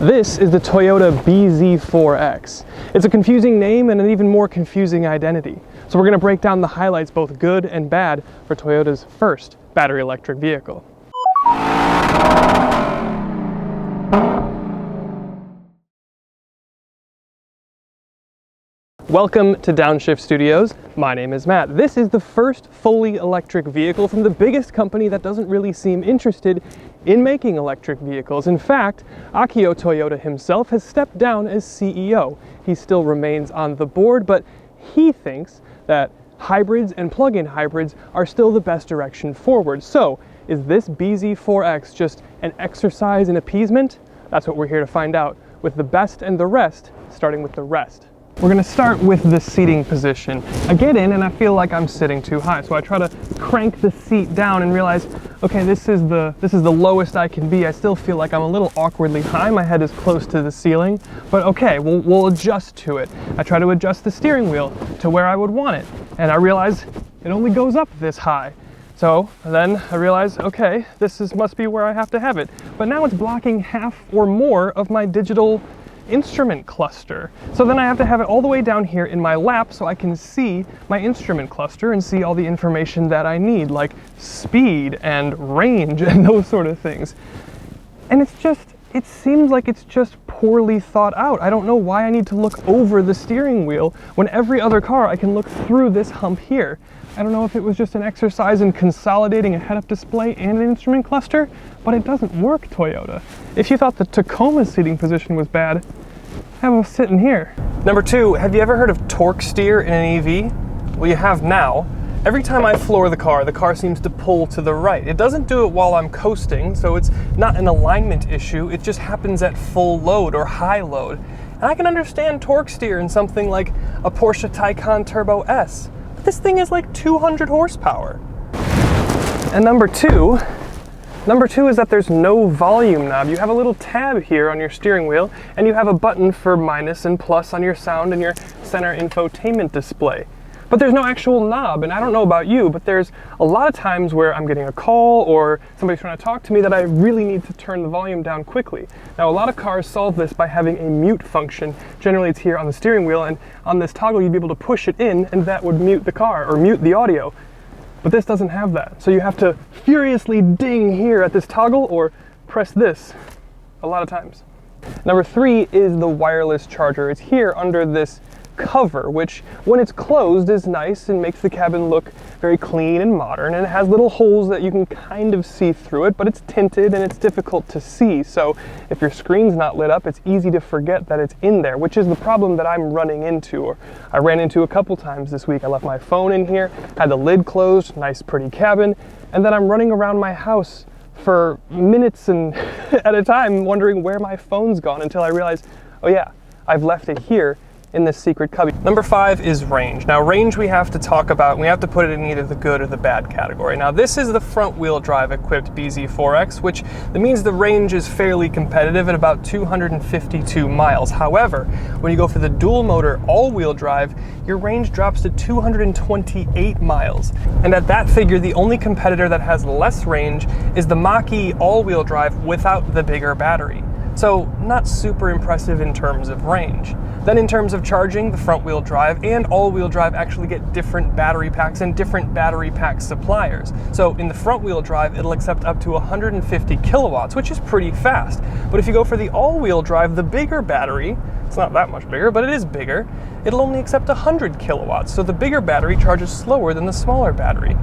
This is the Toyota BZ4X. It's a confusing name and an even more confusing identity. So we're going to break down the highlights, both good and bad, for Toyota's first battery electric vehicle. Welcome to Downshift Studios. My name is Matt. This is the first fully electric vehicle from the biggest company that doesn't really seem interested in making electric vehicles. In fact, Akio Toyoda himself has stepped down as CEO. He still remains on the board, but he thinks that hybrids and plug-in hybrids are still the best direction forward. So, is this BZ4X just an exercise in appeasement? That's what we're here to find out with the best and the rest, starting with the rest. We're going to start with the seating position. I get in and I feel like I'm sitting too high, so I try to crank the seat down and realize, okay, this is the lowest I can be. I still feel like I'm a little awkwardly high. My head is close to the ceiling, but okay, we'll adjust to it. I try to adjust the steering wheel to where I would want it, and I realize it only goes up this high. So then I realize, okay, must be where I have to have it. But now it's blocking half or more of my digital instrument cluster. So then I have to have it all the way down here in my lap so I can see my instrument cluster and see all the information that I need, like speed and range and those sort of things. And it seems like it's just poorly thought out. I don't know why I need to look over the steering wheel when every other car I can look through this hump here. I don't know if it was just an exercise in consolidating a head-up display and an instrument cluster, but it doesn't work, Toyota. If you thought the Tacoma seating position was bad, have us sitting here. Number two, have you ever heard of torque steer in an EV? Well, you have now. Every time I floor the car seems to pull to the right. It doesn't do it while I'm coasting, so it's not an alignment issue. It just happens at full load or high load. And I can understand torque steer in something like a Porsche Taycan Turbo S. But this thing is like 200 horsepower. And number two is that there's no volume knob. You have a little tab here on your steering wheel, and you have a button for minus and plus on your sound and your center infotainment display. But there's no actual knob, and I don't know about you, but there's a lot of times where I'm getting a call or somebody's trying to talk to me that I really need to turn the volume down quickly. Now, a lot of cars solve this by having a mute function. Generally, it's here on the steering wheel, and on this toggle, you'd be able to push it in, and that would mute the car or mute the audio. But this doesn't have that. So you have to furiously ding here at this toggle or press this a lot of times. Number three is the wireless charger. It's here under this cover, which when it's closed is nice and makes the cabin look very clean and modern, and it has little holes that you can kind of see through it, but it's tinted and it's difficult to see. So if your screen's not lit up, it's easy to forget that it's in there, which is the problem that I'm running into, or I ran into a couple times this week. I left my phone in here, had the lid closed, nice pretty cabin, and then I'm running around my house for minutes and at a time wondering where my phone's gone until I realize, oh yeah, I've left it here in this secret cubby. Number five is range. Now, range we have to talk about, and we have to put it in either the good or the bad category. Now, this is the front wheel drive equipped BZ4X, which means the range is fairly competitive at about 252 miles. However, when you go for the dual motor all-wheel drive, your range drops to 228 miles. And at that figure, the only competitor that has less range is the MachE all-wheel drive without the bigger battery. So not super impressive in terms of range. Then in terms of charging, the front wheel drive and all-wheel drive actually get different battery packs and different battery pack suppliers. So in the front wheel drive, it'll accept up to 150 kilowatts, which is pretty fast. But if you go for the all-wheel drive, the bigger battery, it's not that much bigger, but it is bigger, it'll only accept 100 kilowatts. So the bigger battery charges slower than the smaller battery.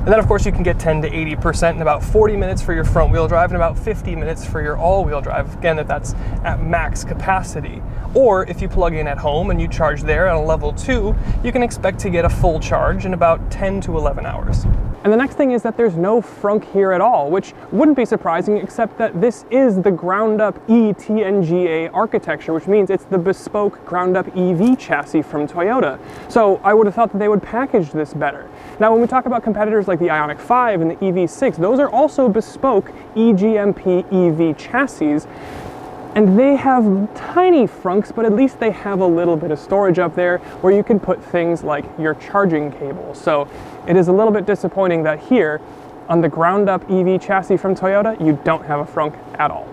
And then of course you can get 10 to 80% in about 40 minutes for your front wheel drive and about 50 minutes for your all wheel drive, again if that's at max capacity. Or if you plug in at home and you charge there at a level 2, you can expect to get a full charge in about 10 to 11 hours. And the next thing is that there's no Frunk here at all, which wouldn't be surprising except that this is the ground-up eTNGA architecture, which means it's the bespoke ground-up EV chassis from Toyota. So I would have thought that they would package this better. Now when we talk about competitors like the Ioniq 5 and the EV6, those are also bespoke eGMP EV chassis. And they have tiny Frunks, but at least they have a little bit of storage up there where you can put things like your charging cable. So it is a little bit disappointing that here on the ground up EV chassis from Toyota, you don't have a Frunk at all.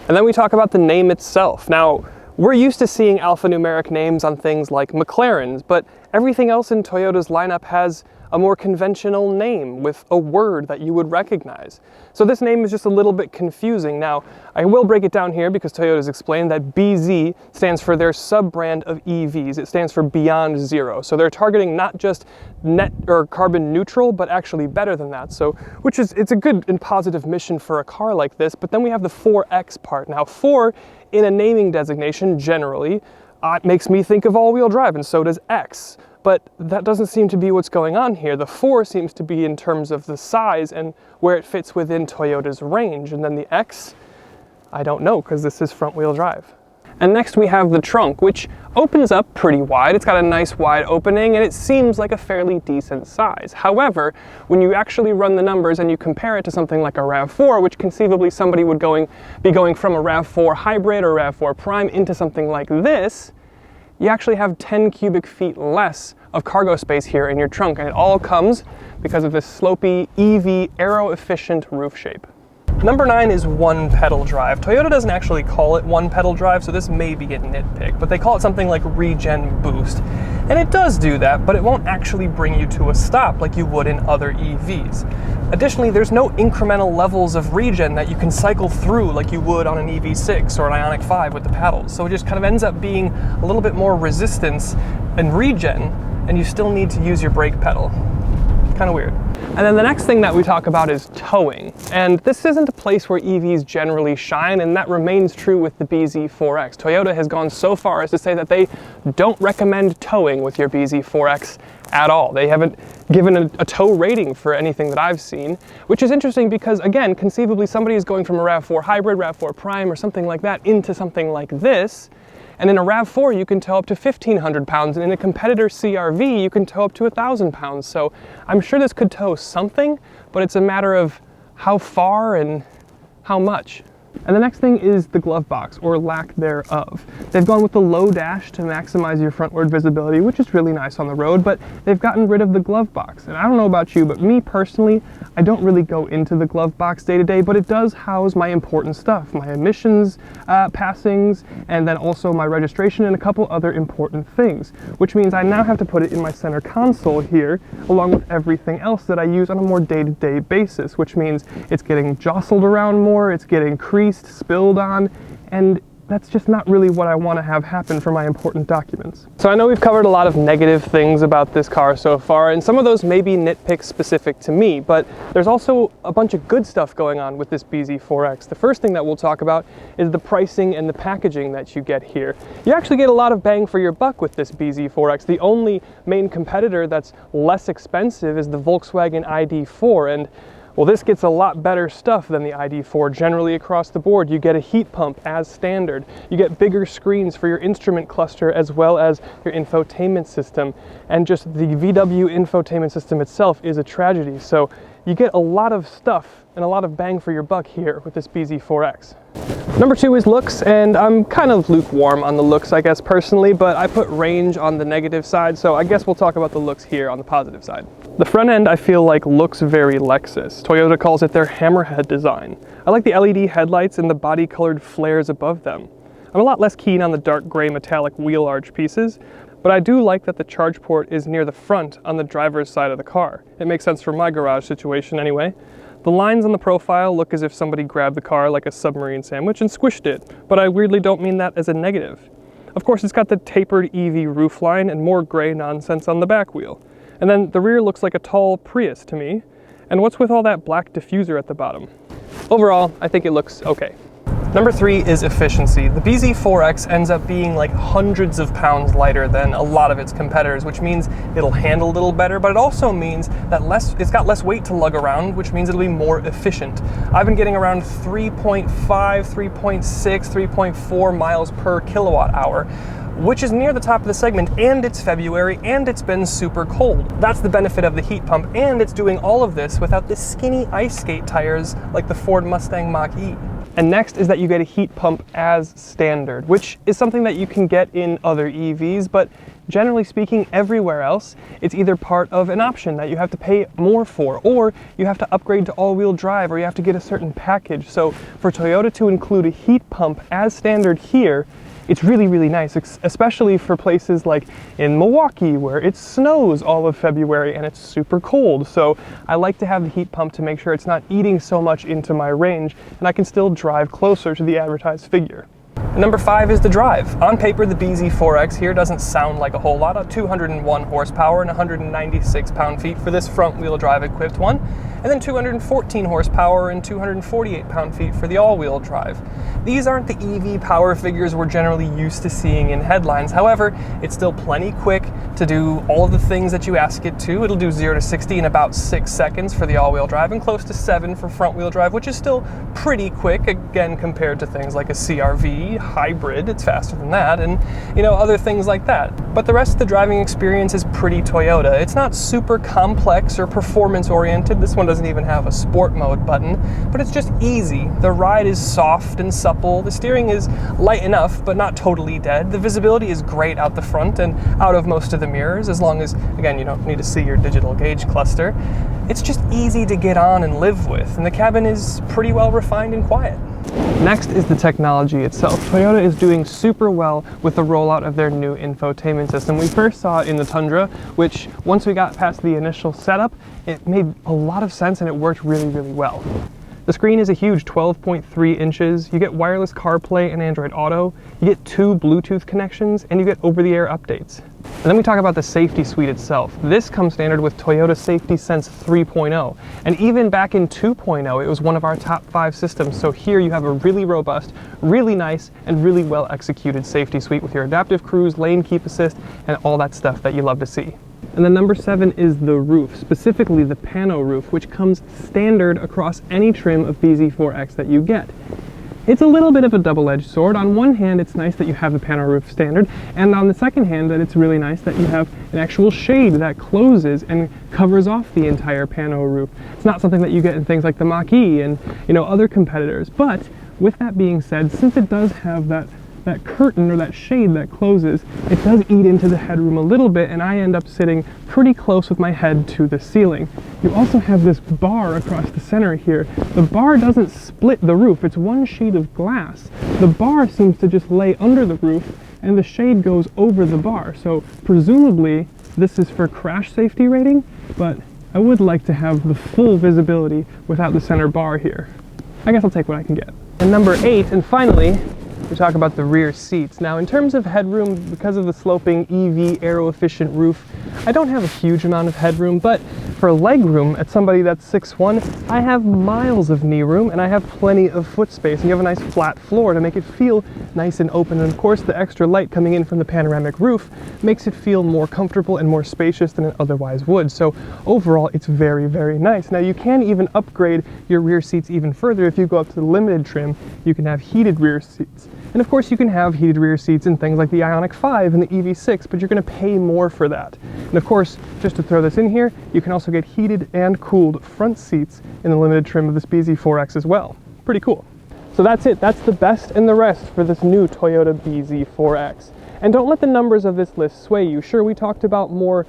And then we talk about the name itself. Now, we're used to seeing alphanumeric names on things like McLarens, but everything else in Toyota's lineup has a more conventional name with a word that you would recognize. So this name is just a little bit confusing. Now, I will break it down here because Toyota's explained that BZ stands for their sub-brand of EVs. It stands for Beyond Zero. So they're targeting not just net or carbon neutral, but actually better than that. So, it's a good and positive mission for a car like this. But then we have the 4X part. Now, 4 in a naming designation generally makes me think of all-wheel drive, and so does X. But that doesn't seem to be what's going on here. The 4 seems to be in terms of the size and where it fits within Toyota's range. And then the X, I don't know, because this is front-wheel drive. And next we have the trunk, which opens up pretty wide. It's got a nice wide opening, and it seems like a fairly decent size. However, when you actually run the numbers and you compare it to something like a RAV4, which conceivably somebody would be going from a RAV4 hybrid or RAV4 Prime into something like this, you actually have 10 cubic feet less of cargo space here in your trunk, and it all comes because of this slopey EV aero-efficient roof shape. Number 9 is one-pedal drive. Toyota doesn't actually call it one-pedal drive, so this may be a nitpick, but they call it something like Regen Boost. And it does do that, but it won't actually bring you to a stop like you would in other EVs. Additionally, there's no incremental levels of regen that you can cycle through like you would on an EV6 or an Ioniq 5 with the paddles. So it just kind of ends up being a little bit more resistance and regen, and you still need to use your brake pedal. Kind of weird. And then the next thing that we talk about is towing. And this isn't a place where EVs generally shine, and that remains true with the BZ4X. Toyota has gone so far as to say that they don't recommend towing with your BZ4X at all. They haven't given a tow rating for anything that I've seen, which is interesting because, again, conceivably somebody is going from a RAV4 hybrid, RAV4 Prime, or something like that into something like this. And in a RAV4, you can tow up to 1,500 pounds, and in a competitor CR-V, you can tow up to 1,000 pounds. So I'm sure this could tow something, but it's a matter of how far and how much. And the next thing is the glove box, or lack thereof. They've gone with the low dash to maximize your frontward visibility, which is really nice on the road, but they've gotten rid of the glove box. And I don't know about you, but me personally, I don't really go into the glove box day to day, but it does house my important stuff, my emissions passings, and then also my registration and a couple other important things, which means I now have to put it in my center console here, along with everything else that I use on a more day-to-day basis, which means it's getting jostled around more, it's getting creased, spilled on, and that's just not really what I want to have happen for my important documents. So I know we've covered a lot of negative things about this car so far, and some of those may be nitpicks specific to me, but there's also a bunch of good stuff going on with this BZ4X. The first thing that we'll talk about is the pricing and the packaging that you get here. You actually get a lot of bang for your buck with this BZ4X. The only main competitor that's less expensive is the Volkswagen ID.4, and well, this gets a lot better stuff than the ID.4 generally across the board. You get a heat pump as standard. You get bigger screens for your instrument cluster as well as your infotainment system. And just the VW infotainment system itself is a tragedy. So you get a lot of stuff and a lot of bang for your buck here with this BZ4X. Number 2 is looks, and I'm kind of lukewarm on the looks, I guess, personally, but I put range on the negative side, so I guess we'll talk about the looks here on the positive side. The front end, I feel like, looks very Lexus. Toyota calls it their hammerhead design. I like the LED headlights and the body-colored flares above them. I'm a lot less keen on the dark gray metallic wheel arch pieces, but I do like that the charge port is near the front on the driver's side of the car. It makes sense for my garage situation anyway. The lines on the profile look as if somebody grabbed the car like a submarine sandwich and squished it, but I weirdly don't mean that as a negative. Of course, it's got the tapered EV roofline and more gray nonsense on the back wheel. And then the rear looks like a tall Prius to me. And what's with all that black diffuser at the bottom? Overall, I think it looks okay. Number 3 is efficiency. The BZ4X ends up being like hundreds of pounds lighter than a lot of its competitors, which means it'll handle a little better, but it also means that it's got less weight to lug around, which means it'll be more efficient. I've been getting around 3.5, 3.6, 3.4 miles per kilowatt hour, which is near the top of the segment, and it's February, and it's been super cold. That's the benefit of the heat pump, and it's doing all of this without the skinny ice skate tires like the Ford Mustang Mach-E. And next is that you get a heat pump as standard, which is something that you can get in other EVs, but generally speaking, everywhere else, it's either part of an option that you have to pay more for, or you have to upgrade to all-wheel drive, or you have to get a certain package. So for Toyota to include a heat pump as standard here, it's really, really nice, especially for places like in Milwaukee where it snows all of February and it's super cold. So I like to have the heat pump to make sure it's not eating so much into my range and I can still drive closer to the advertised figure. Number 5 is the drive. On paper, the BZ4X here doesn't sound like a whole lot of 201 horsepower and 196 pound-feet for this front-wheel drive equipped one, and then 214 horsepower and 248 pound-feet for the all-wheel drive. These aren't the EV power figures we're generally used to seeing in headlines. However, it's still plenty quick to do all of the things that you ask it to. It'll do 0 to 60 in about 6 seconds for the all-wheel drive and close to 7 for front-wheel drive, which is still pretty quick, again, compared to things like a CR-V, hybrid, it's faster than that, and other things like that. But the rest of the driving experience is pretty Toyota. It's not super complex or performance oriented. This one doesn't even have a sport mode button, but it's just easy. The ride is soft and supple. The steering is light enough, but not totally dead. The visibility is great out the front and out of most of the mirrors, as long as, again, you don't need to see your digital gauge cluster. It's just easy to get on and live with, and the cabin is pretty well refined and quiet. Next is the technology itself. Toyota is doing super well with the rollout of their new infotainment system. We first saw it in the Tundra, which once we got past the initial setup, it made a lot of sense and it worked really, really well. The screen is a huge 12.3 inches. You get wireless CarPlay and Android Auto. You get 2 Bluetooth connections and you get over-the-air updates. And then we talk about the safety suite itself. This comes standard with Toyota Safety Sense 3.0. And even back in 2.0, it was one of our top 5 systems. So here you have a really robust, really nice, and really well executed safety suite with your adaptive cruise, lane keep assist, and all that stuff that you love to see. And then number 7 is the roof, specifically the pano roof, which comes standard across any trim of BZ4X that you get. It's a little bit of a double-edged sword. On one hand, it's nice that you have the pano roof standard, and on the second hand, that it's really nice that you have an actual shade that closes and covers off the entire pano roof. It's not something that you get in things like the MachE and other competitors. But with that being said, since it does have that curtain or that shade that closes, it does eat into the headroom a little bit, and I end up sitting pretty close with my head to the ceiling. You also have this bar across the center here. The bar doesn't split the roof, it's one sheet of glass. The bar seems to just lay under the roof and the shade goes over the bar. So presumably this is for crash safety rating, but I would like to have the full visibility without the center bar here. I guess I'll take what I can get. And number 8, and finally, we talk about the rear seats. Now, in terms of headroom, because of the sloping EV aero-efficient roof, I don't have a huge amount of headroom, but for leg room, at somebody that's 6'1", I have miles of knee room and I have plenty of foot space, and you have a nice flat floor to make it feel nice and open. And of course, the extra light coming in from the panoramic roof makes it feel more comfortable and more spacious than it otherwise would. So overall, it's very, very nice. Now, you can even upgrade your rear seats even further. If you go up to the limited trim, you can have heated rear seats. And of course, you can have heated rear seats in things like the Ioniq 5 and the EV6, but you're going to pay more for that. And of course, just to throw this in here, you can also get heated and cooled front seats in the limited trim of this BZ4X as well. Pretty cool. So that's it. That's the best and the rest for this new Toyota BZ4X. And don't let the numbers of this list sway you. Sure, we talked about more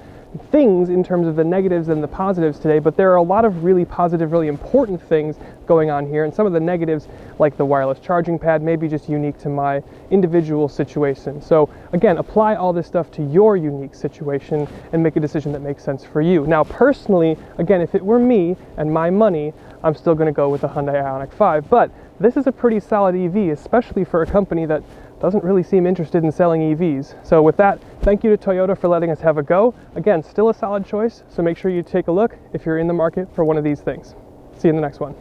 things in terms of the negatives and the positives today, but there are a lot of really positive, really important things going on here, and some of the negatives, like the wireless charging pad, may be just unique to my individual situation. So again, apply all this stuff to your unique situation and make a decision that makes sense for you. Now personally, again, if it were me and my money, I'm still going to go with the Hyundai Ioniq 5, but this is a pretty solid EV, especially for a company that doesn't really seem interested in selling EVs. So with that, thank you to Toyota for letting us have a go. Again, still a solid choice, so make sure you take a look if you're in the market for one of these things. See you in the next one.